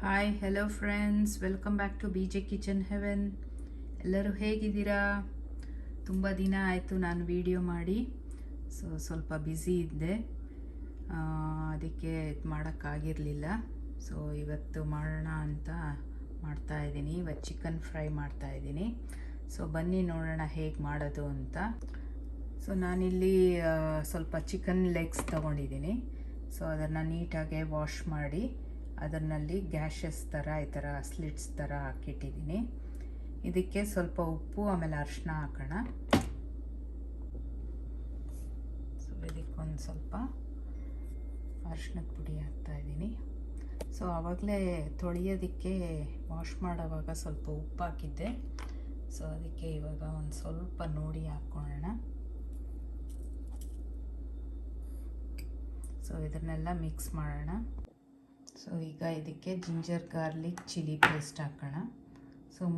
Hi hello friends, welcome back to B J kitchen heaven. ಎಲ್ಲರೂ ಹೇಗಿದ್ದೀರಾ? ತುಂಬ ದಿನ ಆಯಿತು ನಾನು ವಿಡಿಯೋ ಮಾಡಿ. ಸ್ವಲ್ಪ ಬ್ಯುಸಿ ಇದ್ದೆ, ಅದಕ್ಕೆ ಮಾಡೋಕ್ಕಾಗಿರಲಿಲ್ಲ. ಇವತ್ತು ಮಾಡೋಣ ಅಂತ ಮಾಡ್ತಾಯಿದ್ದೀನಿ. ಇವತ್ತು ಚಿಕನ್ ಫ್ರೈ ಮಾಡ್ತಾಯಿದ್ದೀನಿ. ಬನ್ನಿ ನೋಡೋಣ ಹೇಗೆ ಮಾಡೋದು ಅಂತ. ನಾನಿಲ್ಲಿ ಸ್ವಲ್ಪ ಚಿಕನ್ ಲೆಗ್ಸ್ ತೊಗೊಂಡಿದ್ದೀನಿ. ಅದನ್ನು ನೀಟಾಗಿ ವಾಶ್ ಮಾಡಿ ಅದರಲ್ಲಿ ಗ್ಯಾಶಸ್ ಥರ ಈ ಥರ ಸ್ಲಿಟ್ಸ್ ಥರ ಹಾಕಿಟ್ಟಿದ್ದೀನಿ. ಇದಕ್ಕೆ ಸ್ವಲ್ಪ ಉಪ್ಪು ಆಮೇಲೆ ಅರಿಶಿನ ಹಾಕೋಣ. ಇದಕ್ಕೊಂದು ಸ್ವಲ್ಪ ಅರಿಶಿನದ ಪುಡಿ ಹಾಕ್ತಾಯಿದ್ದೀನಿ. ಆವಾಗಲೇ ತೊಳೆಯೋದಕ್ಕೆ ವಾಶ್ ಮಾಡೋವಾಗ ಸ್ವಲ್ಪ ಉಪ್ಪು ಹಾಕಿದ್ದೆ. ಅದಕ್ಕೆ ಇವಾಗ ಒಂದು ಸ್ವಲ್ಪ ನೋಡಿ ಹಾಕ್ಕೊಳ್ಳೋಣ. ಇದನ್ನೆಲ್ಲ ಮಿಕ್ಸ್ ಮಾಡೋಣ. ಈಗ ಇದಕ್ಕೆ ಜಿಂಜರ್ ಗಾರ್ಲಿಕ್ ಚಿಲ್ಲಿ ಪೇಸ್ಟ್ ಹಾಕೋಣ.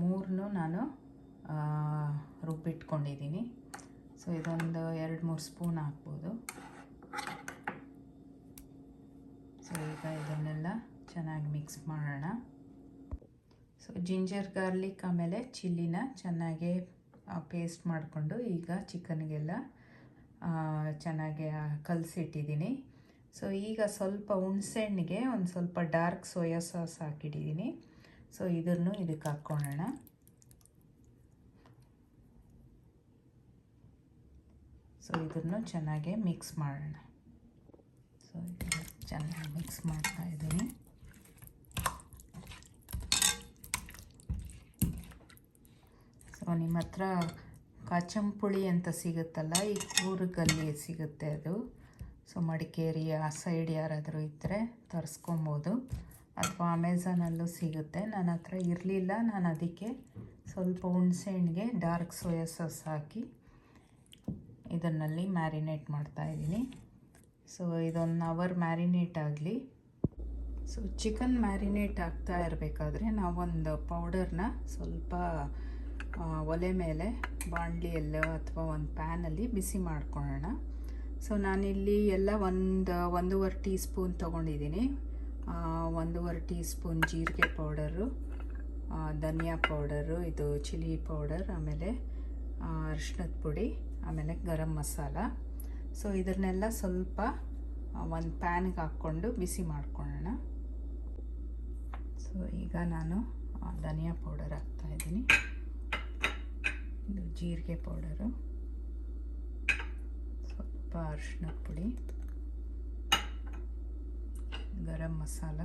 ಮೂರನ್ನೂ ನಾನು ರುಬ್ಬಿಟ್ಕೊಂಡಿದ್ದೀನಿ. ಇದೊಂದು 2-3 ಸ್ಪೂನ್ ಹಾಕ್ಬೋದು. ಈಗ ಇದನ್ನೆಲ್ಲ ಚೆನ್ನಾಗಿ ಮಿಕ್ಸ್ ಮಾಡೋಣ. ಜಿಂಜರ್ ಗಾರ್ಲಿಕ್ ಆಮೇಲೆ ಚಿಲ್ಲಿನ ಚೆನ್ನಾಗಿ ಪೇಸ್ಟ್ ಮಾಡಿಕೊಂಡು ಈಗ ಚಿಕನ್ಗೆಲ್ಲ ಚೆನ್ನಾಗಿ ಕಲಸಿಟ್ಟಿದ್ದೀನಿ. ಈಗ ಸ್ವಲ್ಪ ಹುಣಸೆಹಣ್ಣಿಗೆ ಒಂದು ಸ್ವಲ್ಪ ಡಾರ್ಕ್ ಸೋಯಾ ಸಾಸ್ ಹಾಕಿಟ್ಟಿದ್ದೀನಿ. ಇದನ್ನು ಇದಕ್ಕೆ ಹಾಕ್ಕೊಳ್ಳೋಣ. ಇದನ್ನು ಚೆನ್ನಾಗಿ ಮಿಕ್ಸ್ ಮಾಡೋಣ. ಚೆನ್ನಾಗಿ ಮಿಕ್ಸ್ ಮಾಡ್ತಾ ಇದ್ದೀನಿ. ನಿಮ್ಮ ಹತ್ರ ಕಾಚಂಪುಳಿ ಅಂತ ಸಿಗುತ್ತಲ್ಲ, ಈ ಕೂರ್ಗಲ್ಲಿ ಸಿಗುತ್ತೆ ಅದು. ಮಡಿಕೇರಿ ಆ ಸೈಡ್ ಯಾರಾದರೂ ಇದ್ದರೆ ತರಿಸ್ಕೊಬೋದು, ಅಥವಾ ಅಮೆಝಾನಲ್ಲೂ ಸಿಗುತ್ತೆ. ನನ್ನ ಹತ್ರ ಇರಲಿಲ್ಲ, ನಾನು ಅದಕ್ಕೆ ಸ್ವಲ್ಪ ಹುಣಸೆಹಣ್ಣಿಗೆ ಡಾರ್ಕ್ ಸೋಯಾ ಸಾಸ್ ಹಾಕಿ ಇದನ್ನಲ್ಲಿ ಮ್ಯಾರಿನೇಟ್ ಮಾಡ್ತಾಯಿದ್ದೀನಿ. ಇದೊಂದು ಅವರ್ ಮ್ಯಾರಿನೇಟ್ ಆಗಲಿ. ಚಿಕನ್ ಮ್ಯಾರಿನೇಟ್ ಆಗ್ತಾ ಇರಬೇಕಾದ್ರೆ ನಾವೊಂದು ಪೌಡರ್ನ ಸ್ವಲ್ಪ ಒಲೆ ಮೇಲೆ ಬಾಣಲಿಯಲ್ಲೋ ಅಥವಾ ಒಂದು ಪ್ಯಾನಲ್ಲಿ ಬಿಸಿ ಮಾಡ್ಕೊಳ್ಳೋಣ. ನಾನಿಲ್ಲಿ ಎಲ್ಲ 1.5 ಟೀ ಸ್ಪೂನ್ ತೊಗೊಂಡಿದ್ದೀನಿ. 1.5 ಟೀ ಸ್ಪೂನ್ ಜೀರಿಗೆ ಪೌಡರು, ಧನಿಯಾ ಪೌಡರು, ಇದು ಚಿಲ್ಲಿ ಪೌಡರ್, ಆಮೇಲೆ ಅರಿಶಿನದ ಪುಡಿ, ಆಮೇಲೆ ಗರಂ ಮಸಾಲ. ಇದನ್ನೆಲ್ಲ ಸ್ವಲ್ಪ ಒಂದು ಪ್ಯಾನ್ಗೆ ಹಾಕ್ಕೊಂಡು ಬಿಸಿ ಮಾಡ್ಕೊಳ್ಳೋಣ. ಈಗ ನಾನು ಧನಿಯಾ ಪೌಡರ್ ಹಾಕ್ತಾಯಿದ್ದೀನಿ, ಇದು ಜೀರಿಗೆ ಪೌಡರು, ಅರಿಶಿನದ ಪುಡಿ, ಗರಂ ಮಸಾಲ.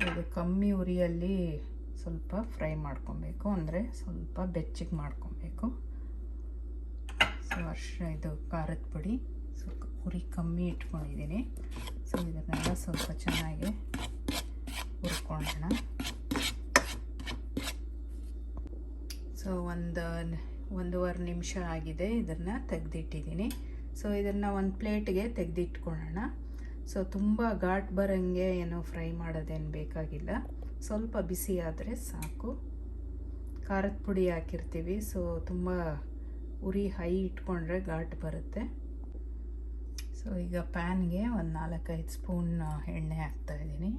ಇದು ಕಮ್ಮಿ ಉರಿಯಲ್ಲಿ ಸ್ವಲ್ಪ ಫ್ರೈ ಮಾಡ್ಕೊಬೇಕು, ಅಂದರೆ ಸ್ವಲ್ಪ ಬೆಚ್ಚಗೆ ಮಾಡ್ಕೊಬೇಕು. ಇದು ಖಾರದ ಪುಡಿ, ಉರಿ ಕಮ್ಮಿ ಇಟ್ಕೊಂಡಿದ್ದೀನಿ. ಇದನ್ನೆಲ್ಲ ಸ್ವಲ್ಪ ಚೆನ್ನಾಗಿ ಹುರ್ಕೊಳ್ಳೋಣ. ಒಂದೂವರೆ ನಿಮಿಷ ಆಗಿದೆ, ಇದನ್ನು ತೆಗೆದಿಟ್ಟಿದ್ದೀನಿ. ಇದನ್ನು ಒಂದು ಪ್ಲೇಟ್ಗೆ ತೆಗೆದಿಟ್ಕೊಳ್ಳೋಣ. ತುಂಬ ಘಾಟ್ ಬರೋಂಗೆ ಏನು ಫ್ರೈ ಮಾಡೋದೇನು ಬೇಕಾಗಿಲ್ಲ, ಸ್ವಲ್ಪ ಬಿಸಿ ಆದರೆ ಸಾಕು. ಖಾರದ ಪುಡಿ ಹಾಕಿರ್ತೀವಿ, ತುಂಬ ಉರಿ ಹೈ ಇಟ್ಕೊಂಡ್ರೆ ಘಾಟ್ ಬರುತ್ತೆ. ಈಗ ಪ್ಯಾನ್ಗೆ ಒಂದು 4-5 ಸ್ಪೂನ್ ಎಣ್ಣೆ ಹಾಕ್ತಾಯಿದ್ದೀನಿ.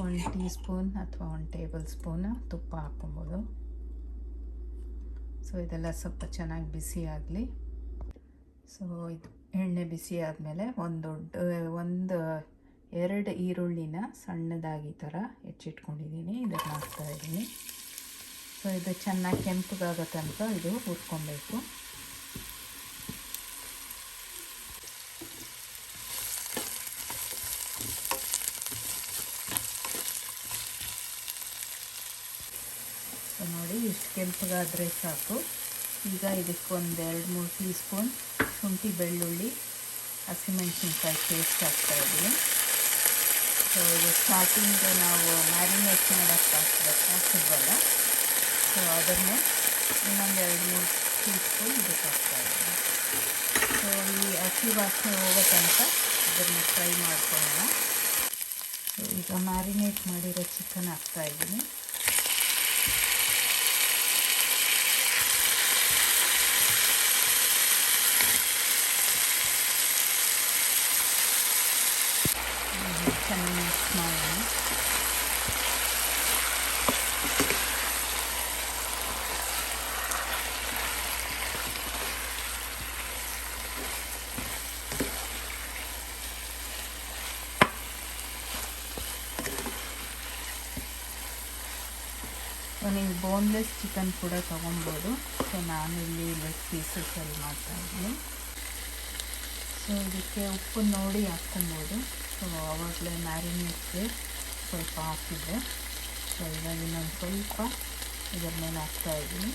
1 ಟೀ ಸ್ಪೂನ್ ಅಥವಾ 1 ಟೇಬಲ್ ಸ್ಪೂನ್ ತುಪ್ಪ ಹಾಕ್ಕೊಬೋದು. ಇದೆಲ್ಲ ಸ್ವಲ್ಪ ಚೆನ್ನಾಗಿ ಬಿಸಿ ಆಗಲಿ. ಇದು ಎಣ್ಣೆ ಬಿಸಿ ಆದಮೇಲೆ ಒಂದು 2 ಈರುಳ್ಳಿನ ಸಣ್ಣದಾಗಿ ಥರ ಹೆಚ್ಚಿಟ್ಕೊಂಡಿದ್ದೀನಿ, ಇದನ್ನು ಹಾಕ್ತಾಯಿದ್ದೀನಿ. ಇದು ಚೆನ್ನಾಗಿ ಕೆಂಪಗಾಗೋ ತನಕ ಇದು ಹುರ್ಕೊಬೇಕು. ನೋಡಿ, ಇಷ್ಟು ಕೆಂಪಗಾದರೆ ಸಾಕು. ಈಗ ಇದಕ್ಕೊಂದು 2-3 ಟೀ ಸ್ಪೂನ್ ಶುಂಠಿ ಬೆಳ್ಳುಳ್ಳಿ ಹಸಿಮೆಣಸಿನ್ಕಾಯಿ ಪೇಸ್ಟ್ ಹಾಕ್ತಾಯಿದ್ದೀನಿ. ಇದು ಸ್ಟಾರ್ಟಿಂಗ್ ನಾವು ಮ್ಯಾರಿನೇಟ್ ಮಾಡೋಕ್ಕೆ ಹಾಕಿದ್ವಲ್ಲ, ಅದನ್ನೇ ಇನ್ನೊಂದು 2-3 ಟೀ ಸ್ಪೂನ್ ಇದಕ್ಕೆ ಹಾಕ್ತಾಯಿದ್ದೀನಿ. ಈ ಹಸಿ ವಾಸನೆ ಹೋಗೋ ತನಕ ಇದನ್ನು ಫ್ರೈ ಮಾಡ್ಕೊಳ್ಳೋಣ. ಈಗ ಮ್ಯಾರಿನೇಟ್ ಮಾಡಿರೋ ಚಿಕನ್ ಹಾಕ್ತಾಯಿದ್ದೀನಿ. ಚೆನ್ನಾಗಿ ಮಿಕ್ಸ್ ಮಾಡೋಣ. ಸೊ ನೀವು ಬೋನ್ಲೆಸ್ ಚಿಕನ್ ಕೂಡ ತೊಗೊಬೋದು. ಸೊ ನಾನಿಲ್ಲಿ ಲೆಗ್ ಪೀಸಸಲ್ಲಿ ಮಾಡ್ತಾಯಿದ್ದೀನಿ. ಸೊ ಇದಕ್ಕೆ ಉಪ್ಪು ನೋಡಿ ಹಾಕ್ಕೊಬೋದು. ಸೊ ಆವಾಗಲೇ ಮ್ಯಾರಿನೇಟ್ಗೆ ಸ್ವಲ್ಪ ಹಾಕಿದ್ದೆ. ಸೊ ಇವಾಗ ಇನ್ನೊಂದು ಸ್ವಲ್ಪ ಇದರ ಮೇಲೆ ಹಾಕ್ತಾಯಿದ್ದೀನಿ.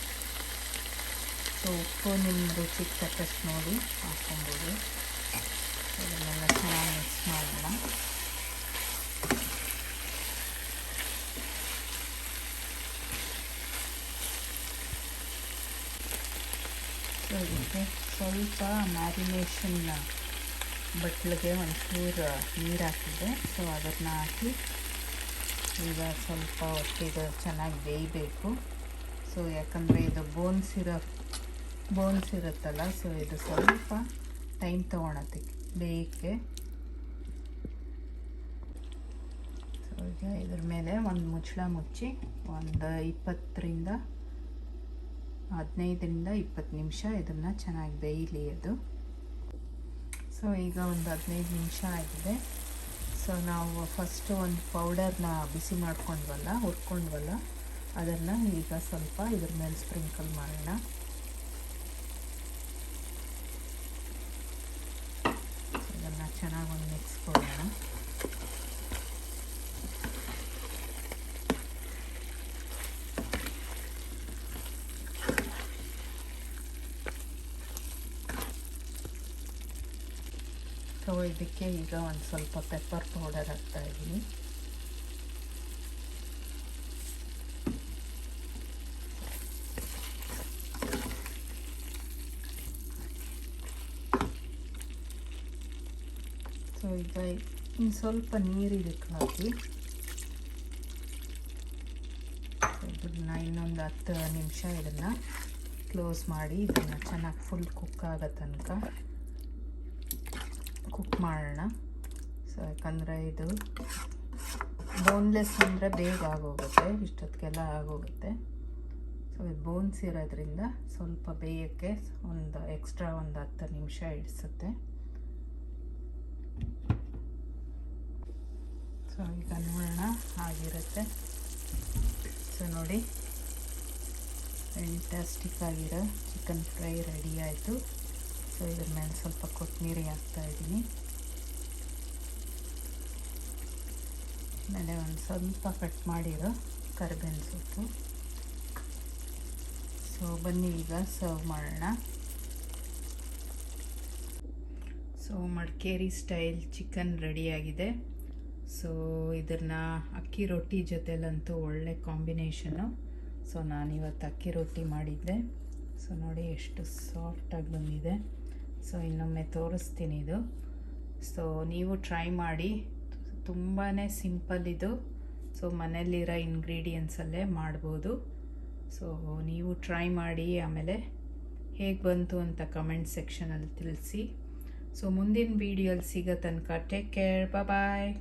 ಸೊ ಉಪ್ಪು ನಿಮ್ಮ ರುಚಿಗೆ ತಕ್ಕಷ್ಟು ನೋಡಿ ಹಾಕ್ಕೊಬೋದು. ಇದನ್ನೆಲ್ಲ ಚೆನ್ನಾಗಿ ಮಿಕ್ಸ್ ಮಾಡೋಣ. ಸೊ ಇದಕ್ಕೆ ಸ್ವಲ್ಪ ಮ್ಯಾರಿನೇಷನ್ ಬಟ್ಲಿಗೆ ಒಂಚೂರು ನೀರು ಹಾಕಿದ್ದೆ. ಸೊ ಅದನ್ನು ಹಾಕಿ ಈಗ ಸ್ವಲ್ಪ ಹೊತ್ತಿಗೆ ಚೆನ್ನಾಗಿ ಬೇಯಬೇಕು. ಸೊ ಯಾಕಂದರೆ ಇದು ಬೋನ್ಸ್ ಇರುತ್ತಲ್ಲ, ಸೊ ಇದು ಸ್ವಲ್ಪ ಟೈಮ್ ತೊಗೊಳತ್ತೆ ಬೇಯಕ್ಕೆ. ಸೊ ಈಗ ಇದ್ರ ಮೇಲೆ ಒಂದು ಮುಚ್ಚಳ ಮುಚ್ಚಿ ಒಂದು 15-20 ನಿಮಿಷ ಇದನ್ನು ಚೆನ್ನಾಗಿ ಬೇಯಲಿ ಅದು. ಸೊ ಈಗ ಒಂದು 15 ನಿಮಿಷ ಆಗಿದೆ. ಸೊ ನಾವು ಫಸ್ಟು ಒಂದು ಪೌಡರ್ನ ಬಿಸಿ ಹುರ್ಕೊಂಡ್ವಲ್ಲ ಅದನ್ನು ಈಗ ಸ್ವಲ್ಪ ಇದ್ರ ಮೇಲೆ ಸ್ಪ್ರಿಂಕಲ್ ಮಾಡೋಣ. ಇದನ್ನು ಚೆನ್ನಾಗಿ ಒಂದು ಮಿಕ್ಸ್ ಕೊಡೋಣ. ಸೊ ಇದಕ್ಕೆ ಈಗ ಒಂದು ಸ್ವಲ್ಪ ಪೆಪ್ಪರ್ ಪೌಡರ್ ಹಾಕ್ತಾಯಿದ್ದೀನಿ. ಸೊ ಈಗ ಇನ್ನು ಸ್ವಲ್ಪ ನೀರು ಇದಕ್ಕೆ ಹಾಕಿ ಇದನ್ನು ಇನ್ನೊಂದು 10 ನಿಮಿಷ ಇದನ್ನು ಕ್ಲೋಸ್ ಮಾಡಿ ಇದನ್ನು ಚೆನ್ನಾಗಿ ಫುಲ್ ಕುಕ್ ಆಗೋ ತನಕ ಕುಕ್ ಮಾಡೋಣ. ಸೊ ಯಾಕಂದರೆ ಇದು ಬೋನ್ಲೆಸ್ ಅಂದರೆ ಬೇಗ ಆಗೋಗುತ್ತೆ, ಇಷ್ಟೊತ್ತಿಗೆಲ್ಲ ಆಗೋಗುತ್ತೆ. ಸೊ ಇದು ಬೋನ್ಸ್ ಇರೋದ್ರಿಂದ ಸ್ವಲ್ಪ ಬೇಯೋಕ್ಕೆ ಒಂದು ಎಕ್ಸ್ಟ್ರಾ ಒಂದು 10 ನಿಮಿಷ ಹಿಡಿಸುತ್ತೆ. ಸೊ ಈಗ ನೋಡೋಣ ಆಗಿರುತ್ತೆ. ಸೊ ನೋಡಿ, ಫ್ಯಾಂಟಾಸ್ಟಿಕ್ ಆಗಿರೋ ಚಿಕನ್ ಫ್ರೈ ರೆಡಿ ಆಯಿತು. ಸೊ ಇದ್ರ ಮೇಲೆ ಸ್ವಲ್ಪ ಕೊತ್ತಂಬರಿ ಹಾಕ್ತಾಯಿದ್ದೀನಿ. ಆಮೇಲೆ ಒಂದು ಸ್ವಲ್ಪ ಕಟ್ ಮಾಡಿರೋ ಕರಿಬೇವಿನ ಸೊಪ್ಪು. ಸೊ ಬನ್ನಿ ಈಗ ಸರ್ವ್ ಮಾಡೋಣ. ಸೊ ಮಡಿಕೇರಿ ಸ್ಟೈಲ್ ಚಿಕನ್ ರೆಡಿಯಾಗಿದೆ. ಸೊ ಇದನ್ನು ಅಕ್ಕಿ ರೊಟ್ಟಿ ಜೊತೆಲಂತೂ ಒಳ್ಳೆ ಕಾಂಬಿನೇಷನ್ನು. ಸೊ ನಾನಿವತ್ತು ಅಕ್ಕಿ ರೊಟ್ಟಿ ಮಾಡಿದ್ದೆ. ಸೊ ನೋಡಿ ಎಷ್ಟು ಸಾಫ್ಟಾಗಿ ಬಂದಿದೆ. ಸೊ ಇನ್ನೊಮ್ಮೆ ತೋರಿಸ್ತೀನಿ ಇದು. ಸೊ ನೀವು ಟ್ರೈ ಮಾಡಿ, ತುಂಬಾ ಸಿಂಪಲ್ ಇದು. ಸೊ ಮನೆಯಲ್ಲಿರೋ ಇಂಗ್ರೀಡಿಯೆಂಟ್ಸಲ್ಲೇ ಮಾಡ್ಬೋದು. ಸೊ ನೀವು ಟ್ರೈ ಮಾಡಿ, ಆಮೇಲೆ ಹೇಗೆ ಬಂತು ಅಂತ ಕಮೆಂಟ್ ಸೆಕ್ಷನಲ್ಲಿ ತಿಳಿಸಿ. ಸೊ ಮುಂದಿನ ವೀಡಿಯೋಲಿ ಸಿಗೋ ತನಕ ಟೇಕ್ ಕೇರ್, ಬಾಯ್.